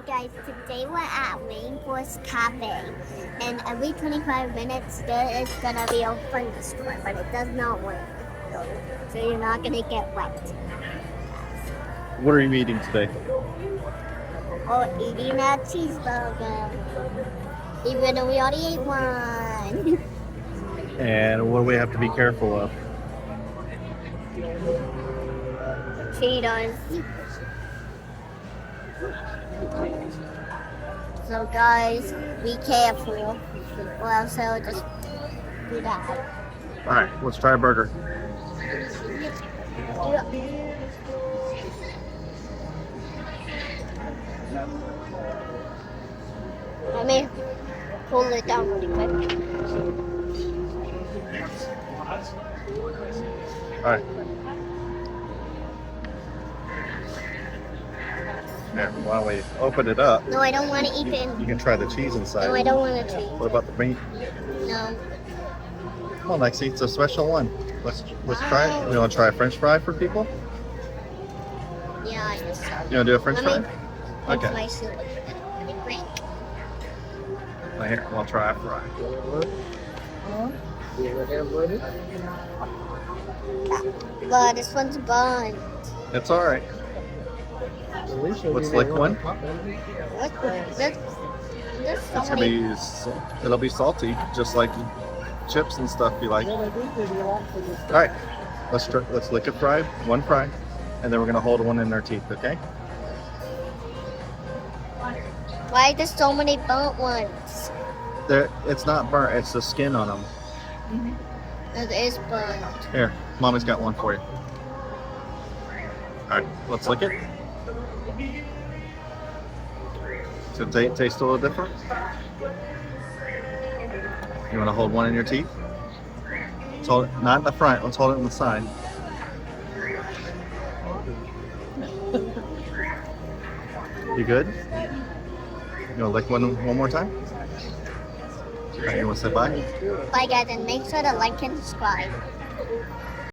guys, today we're at Rainforest Cafe, and every 25 minutes there is gonna be a thunderstorm, but it does not work. So you're not gonna get wet. What are you eating today? Or eating a cheeseburger. Even though we already ate one. And what do we have to be careful of? Cheetos. So guys, be careful. Or else I'll just do that. Alright, let's try a burger. Let me pull it down really quick. Alright. There, why don't we open it up? No, I don't want to eat it. You can try the cheese inside. No, I don't want to cheese. What about the meat? No. Come on, Lexi, it's a special one. Let's try it. You want to try a French fry for people? Yeah, I guess so. You want to do a French fry? That's Okay. my soup. Well, here, I'll try a fry. But this one's bun. It's alright. Let's lick one. This It's gonna be, it'll be salty, just like chips and stuff you like. Alright, let's lick a fry, one fry, and then we're gonna hold one in our teeth, okay? Why are there so many burnt ones? It's not burnt, it's the skin on them. It is burnt. Here, Mommy's got one for you. Alright, let's lick it. Does it taste a little different? You want to hold one in your teeth? Let's hold it, not in the front, let's hold it in the side. You good? You want to lick one more time? Alright, you want to say bye? Bye guys, and make sure to like and subscribe.